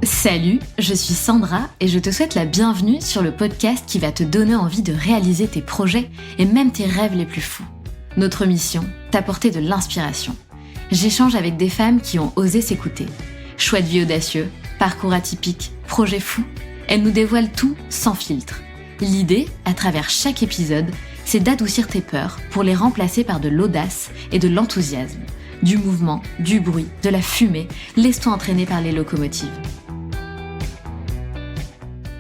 Salut, je suis Sandra et je te souhaite la bienvenue sur le podcast qui va te donner envie de réaliser tes projets et même tes rêves les plus fous. Notre mission, t'apporter de l'inspiration. J'échange avec des femmes qui ont osé s'écouter. Choix de vie audacieux, parcours atypique, projets fous, elles nous dévoilent tout sans filtre. L'idée, à travers chaque épisode, c'est d'adoucir tes peurs pour les remplacer par de l'audace et de l'enthousiasme. Du mouvement, du bruit, de la fumée, laisse-toi entraîner par les locomotives.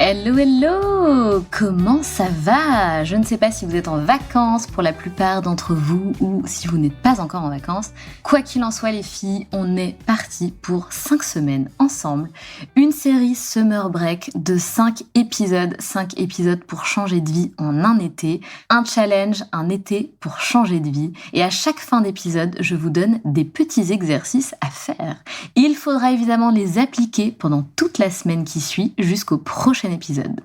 Hello, comment ça va ? Je ne sais pas si vous êtes en vacances pour la plupart d'entre vous ou si vous n'êtes pas encore en vacances. Quoi qu'il en soit les filles, on est parti pour 5 semaines ensemble. Une série Summer Break de 5 épisodes pour changer de vie en un été. Un challenge, un été pour changer de vie. Et à chaque fin d'épisode, je vous donne des petits exercices à faire. Il faudra évidemment les appliquer pendant toute la semaine qui suit jusqu'au prochain épisode.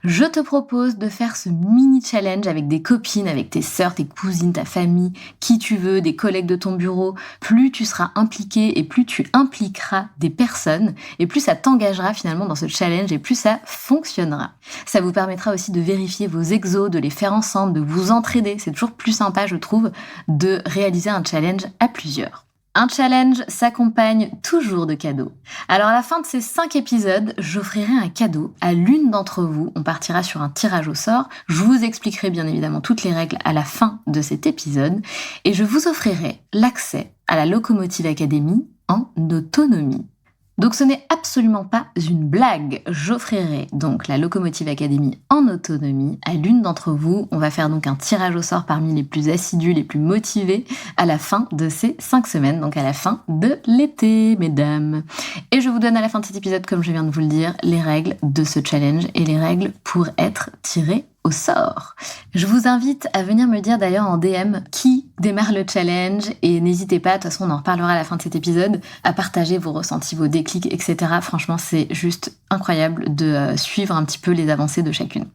Je te propose de faire ce mini challenge avec des copines, avec tes sœurs, tes cousines, ta famille, qui tu veux, des collègues de ton bureau. Plus tu seras impliqué et plus tu impliqueras des personnes et plus ça t'engagera finalement dans ce challenge et plus ça fonctionnera. Ça vous permettra aussi de vérifier vos exos, de les faire ensemble, de vous entraider. C'est toujours plus sympa, je trouve, de réaliser un challenge à plusieurs. Un challenge s'accompagne toujours de cadeaux. Alors à la fin de ces 5 épisodes, j'offrirai un cadeau à l'une d'entre vous. On partira sur un tirage au sort. Je vous expliquerai bien évidemment toutes les règles à la fin de cet épisode. Et je vous offrirai l'accès à la Locomotive Academy en autonomie. Donc ce n'est absolument pas une blague. J'offrirai donc la Locomotive Academy en autonomie à l'une d'entre vous. On va faire donc un tirage au sort parmi les plus assidus, les plus motivés à la fin de ces 5 semaines, donc à la fin de l'été, mesdames. Et je vous donne à la fin de cet épisode, comme je viens de vous le dire, les règles de ce challenge et les règles pour être tiré au sort. Je vous invite à venir me dire d'ailleurs en DM qui démarre le challenge et n'hésitez pas, de toute façon on en reparlera à la fin de cet épisode, à partager vos ressentis, vos déclics, etc. Franchement, c'est juste incroyable de suivre un petit peu les avancées de chacune.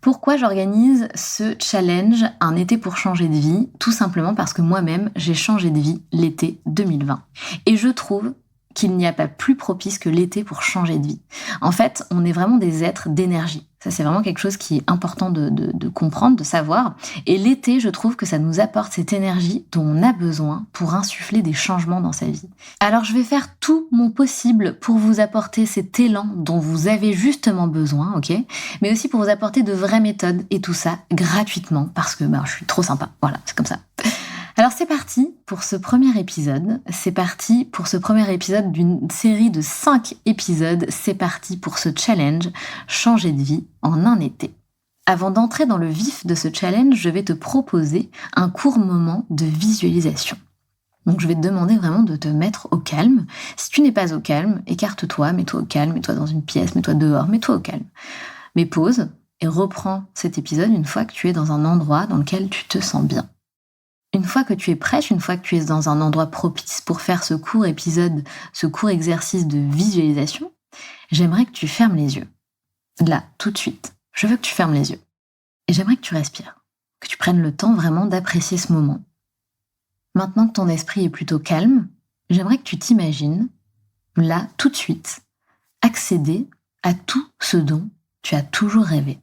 Pourquoi j'organise ce challenge Un été pour changer de vie ? Tout simplement parce que moi-même, j'ai changé de vie l'été 2020. Et je trouve qu'il n'y a pas plus propice que l'été pour changer de vie. En fait, on est vraiment des êtres d'énergie. Ça, c'est vraiment quelque chose qui est important de comprendre, de savoir. Et l'été, je trouve que ça nous apporte cette énergie dont on a besoin pour insuffler des changements dans sa vie. Alors, je vais faire tout mon possible pour vous apporter cet élan dont vous avez justement besoin, ok ? Mais aussi pour vous apporter de vraies méthodes et tout ça gratuitement parce que je suis trop sympa. Voilà, c'est comme ça. Alors c'est parti pour ce premier épisode. C'est parti pour ce premier épisode d'une série de 5 épisodes. C'est parti pour ce challenge Changer de vie en un été. Avant d'entrer dans le vif de ce challenge, je vais te proposer un court moment de visualisation. Donc je vais te demander vraiment de te mettre au calme. Si tu n'es pas au calme, écarte-toi, mets-toi au calme, mets-toi dans une pièce, mets-toi dehors, mets-toi au calme. Mais pause et reprends cet épisode une fois que tu es dans un endroit dans lequel tu te sens bien. Une fois que tu es prête, une fois que tu es dans un endroit propice pour faire ce court épisode, ce court exercice de visualisation, j'aimerais que tu fermes les yeux. Là, tout de suite, je veux que tu fermes les yeux. Et j'aimerais que tu respires, que tu prennes le temps vraiment d'apprécier ce moment. Maintenant que ton esprit est plutôt calme, j'aimerais que tu t'imagines, là, tout de suite, accéder à tout ce dont tu as toujours rêvé.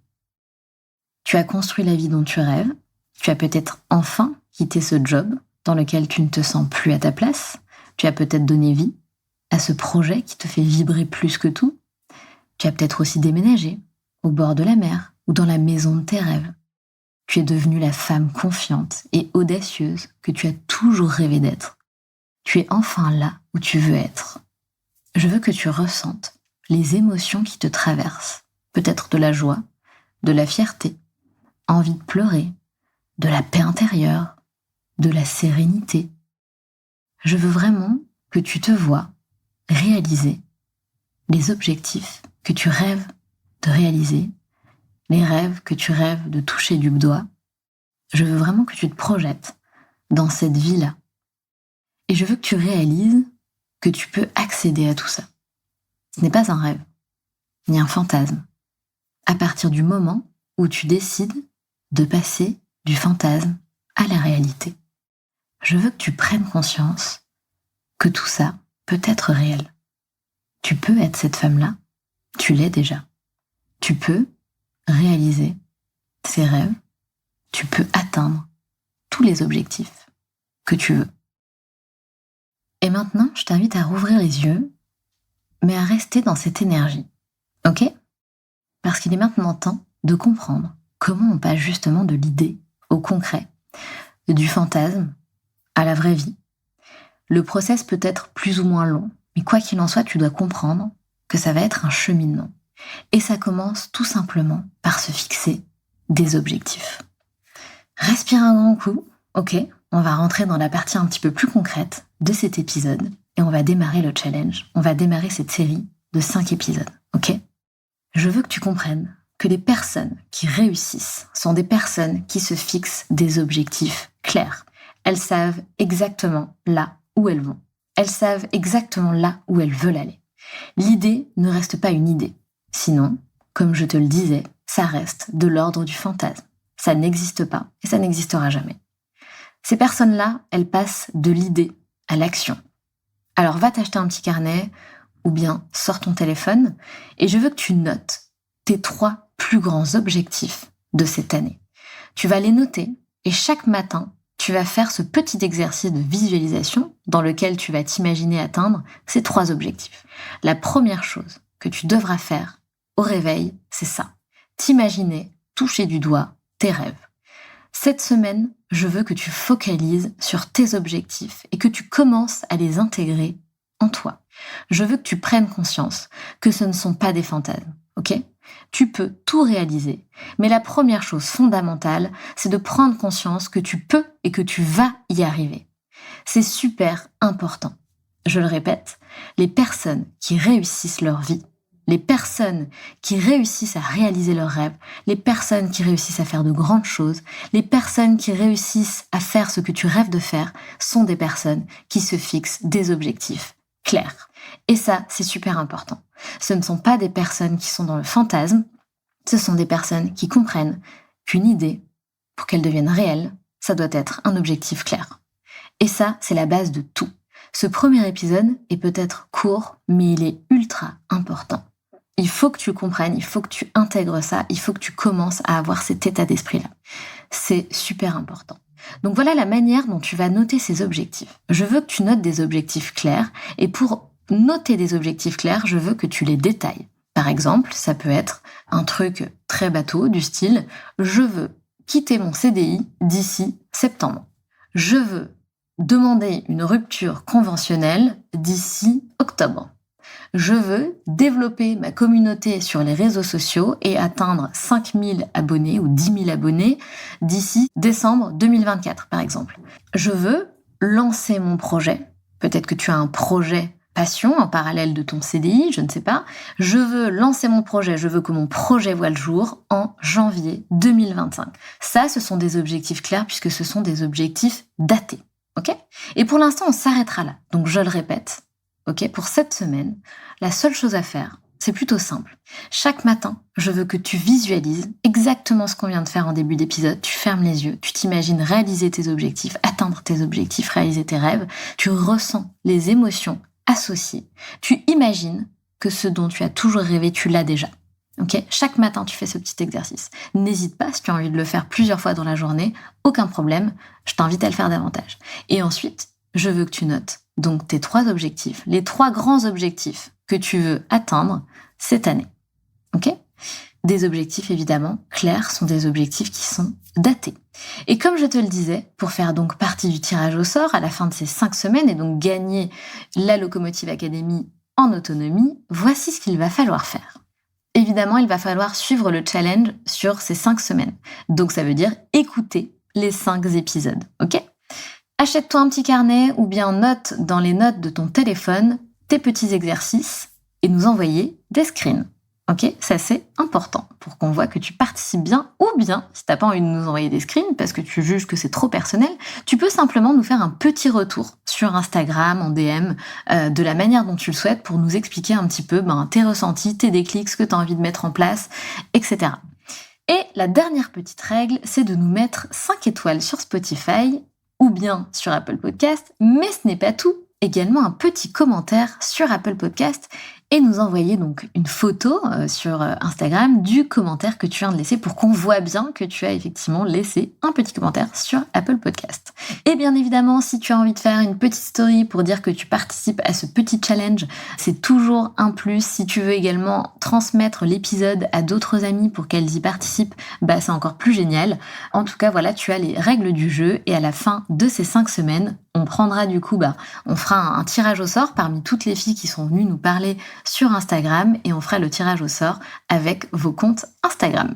Tu as construit la vie dont tu rêves, tu as peut-être enfin quitté ce job dans lequel tu ne te sens plus à ta place. Tu as peut-être donné vie à ce projet qui te fait vibrer plus que tout. Tu as peut-être aussi déménagé au bord de la mer ou dans la maison de tes rêves. Tu es devenue la femme confiante et audacieuse que tu as toujours rêvé d'être. Tu es enfin là où tu veux être. Je veux que tu ressentes les émotions qui te traversent. Peut-être de la joie, de la fierté, envie de pleurer, de la paix intérieure, de la sérénité. Je veux vraiment que tu te vois réaliser les objectifs que tu rêves de réaliser, les rêves que tu rêves de toucher du doigt. Je veux vraiment que tu te projettes dans cette vie-là. Et je veux que tu réalises que tu peux accéder à tout ça. Ce n'est pas un rêve, ni un fantasme. À partir du moment où tu décides de passer du fantasme à la réalité. Je veux que tu prennes conscience que tout ça peut être réel. Tu peux être cette femme-là, tu l'es déjà. Tu peux réaliser ses rêves, tu peux atteindre tous les objectifs que tu veux. Et maintenant, je t'invite à rouvrir les yeux, mais à rester dans cette énergie, ok ? Parce qu'il est maintenant temps de comprendre comment on passe justement de l'idée au concret, du fantasme à la vraie vie. Le process peut être plus ou moins long, mais quoi qu'il en soit, tu dois comprendre que ça va être un cheminement. Et ça commence tout simplement par se fixer des objectifs. Respire un grand coup, ok ? On va rentrer dans la partie un petit peu plus concrète de cet épisode et on va démarrer le challenge. On va démarrer cette série de 5 épisodes, ok ? Je veux que tu comprennes que les personnes qui réussissent sont des personnes qui se fixent des objectifs clairs. Elles savent exactement là où elles vont. Elles savent exactement là où elles veulent aller. L'idée ne reste pas une idée. Sinon, comme je te le disais, ça reste de l'ordre du fantasme. Ça n'existe pas et ça n'existera jamais. Ces personnes-là, elles passent de l'idée à l'action. Alors va t'acheter un petit carnet ou bien sors ton téléphone et je veux que tu notes tes 3 plus grands objectifs de cette année. Tu vas les noter et chaque matin, tu vas faire ce petit exercice de visualisation dans lequel tu vas t'imaginer atteindre ces 3 objectifs. La première chose que tu devras faire au réveil, c'est ça. T'imaginer toucher du doigt tes rêves. Cette semaine, je veux que tu focalises sur tes objectifs et que tu commences à les intégrer en toi. Je veux que tu prennes conscience que ce ne sont pas des fantasmes, ok ? Tu peux tout réaliser, mais la première chose fondamentale, c'est de prendre conscience que tu peux et que tu vas y arriver. C'est super important. Je le répète, les personnes qui réussissent leur vie, les personnes qui réussissent à réaliser leurs rêves, les personnes qui réussissent à faire de grandes choses, les personnes qui réussissent à faire ce que tu rêves de faire, sont des personnes qui se fixent des objectifs clairs. Et ça, c'est super important. Ce ne sont pas des personnes qui sont dans le fantasme, ce sont des personnes qui comprennent qu'une idée, pour qu'elle devienne réelle, ça doit être un objectif clair. Et ça, c'est la base de tout. Ce premier épisode est peut-être court, mais il est ultra important. Il faut que tu comprennes, il faut que tu intègres ça, il faut que tu commences à avoir cet état d'esprit-là. C'est super important. Donc voilà la manière dont tu vas noter ces objectifs. Je veux que tu notes des objectifs clairs et pour noter des objectifs clairs, je veux que tu les détailles. Par exemple, ça peut être un truc très bateau du style « Je veux quitter mon CDI d'ici septembre. Je veux demander une rupture conventionnelle d'ici octobre. Je veux développer ma communauté sur les réseaux sociaux et atteindre 5000 abonnés ou 10 000 abonnés d'ici décembre 2024, par exemple. Je veux lancer mon projet. Peut-être que tu as un projet passion en parallèle de ton CDI, je ne sais pas. Je veux lancer mon projet, je veux que mon projet voie le jour en janvier 2025. Ça, ce sont des objectifs clairs puisque ce sont des objectifs datés. Ok ? Et pour l'instant, on s'arrêtera là. Donc, je le répète. Ok, pour cette semaine, la seule chose à faire, c'est plutôt simple. Chaque matin, je veux que tu visualises exactement ce qu'on vient de faire en début d'épisode. Tu fermes les yeux, tu t'imagines réaliser tes objectifs, atteindre tes objectifs, réaliser tes rêves. Tu ressens les émotions associées. Tu imagines que ce dont tu as toujours rêvé, tu l'as déjà. Ok ? Chaque matin, tu fais ce petit exercice. N'hésite pas, si tu as envie de le faire plusieurs fois dans la journée, aucun problème, je t'invite à le faire davantage. Et ensuite, je veux que tu notes donc tes 3 objectifs, les 3 grands objectifs que tu veux atteindre cette année. Ok ? Des objectifs évidemment clairs sont des objectifs qui sont datés. Et comme je te le disais, pour faire donc partie du tirage au sort à la fin de ces 5 semaines et donc gagner la Locomotive Academy en autonomie, voici ce qu'il va falloir faire. Évidemment, il va falloir suivre le challenge sur ces 5 semaines. Donc ça veut dire écouter les 5 épisodes, ok ? Achète-toi un petit carnet ou bien note dans les notes de ton téléphone tes petits exercices et nous envoyer des screens. Ok, ça c'est important pour qu'on voit que tu participes bien ou bien, si t'as pas envie de nous envoyer des screens parce que tu juges que c'est trop personnel, tu peux simplement nous faire un petit retour sur Instagram, en DM, de la manière dont tu le souhaites pour nous expliquer un petit peu tes ressentis, tes déclics, ce que tu as envie de mettre en place, etc. Et la dernière petite règle, c'est de nous mettre 5 étoiles sur Spotify ou bien sur Apple Podcast, mais ce n'est pas tout. Également un petit commentaire sur Apple Podcast et nous envoyer donc une photo sur Instagram du commentaire que tu viens de laisser pour qu'on voit bien que tu as effectivement laissé un petit commentaire sur Apple Podcast. Et bien évidemment, si tu as envie de faire une petite story pour dire que tu participes à ce petit challenge, c'est toujours un plus. Si tu veux également transmettre l'épisode à d'autres amis pour qu'elles y participent, c'est encore plus génial. En tout cas, voilà, tu as les règles du jeu et à la fin de ces 5 semaines, on prendra du coup, on fera un tirage au sort parmi toutes les filles qui sont venues nous parler sur Instagram et on fera le tirage au sort avec vos comptes Instagram.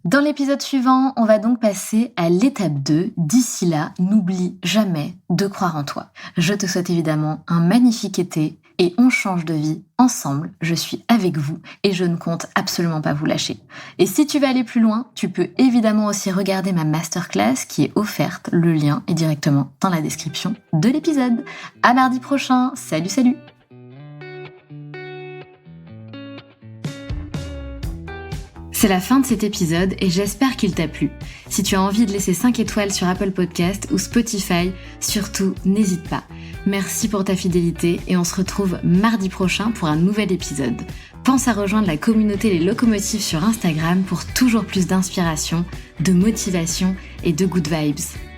Dans l'épisode suivant, on va donc passer à l'étape 2. D'ici là, n'oublie jamais de croire en toi. Je te souhaite évidemment un magnifique été et on change de vie ensemble. Je suis avec vous et je ne compte absolument pas vous lâcher. Et si tu veux aller plus loin, tu peux évidemment aussi regarder ma masterclass qui est offerte. Le lien est directement dans la description de l'épisode. À mardi prochain. Salut, salut! C'est la fin de cet épisode et j'espère qu'il t'a plu. Si tu as envie de laisser 5 étoiles sur Apple Podcast ou Spotify, surtout n'hésite pas. Merci pour ta fidélité et on se retrouve mardi prochain pour un nouvel épisode. Pense à rejoindre la communauté Les Locomotives sur Instagram pour toujours plus d'inspiration, de motivation et de good vibes.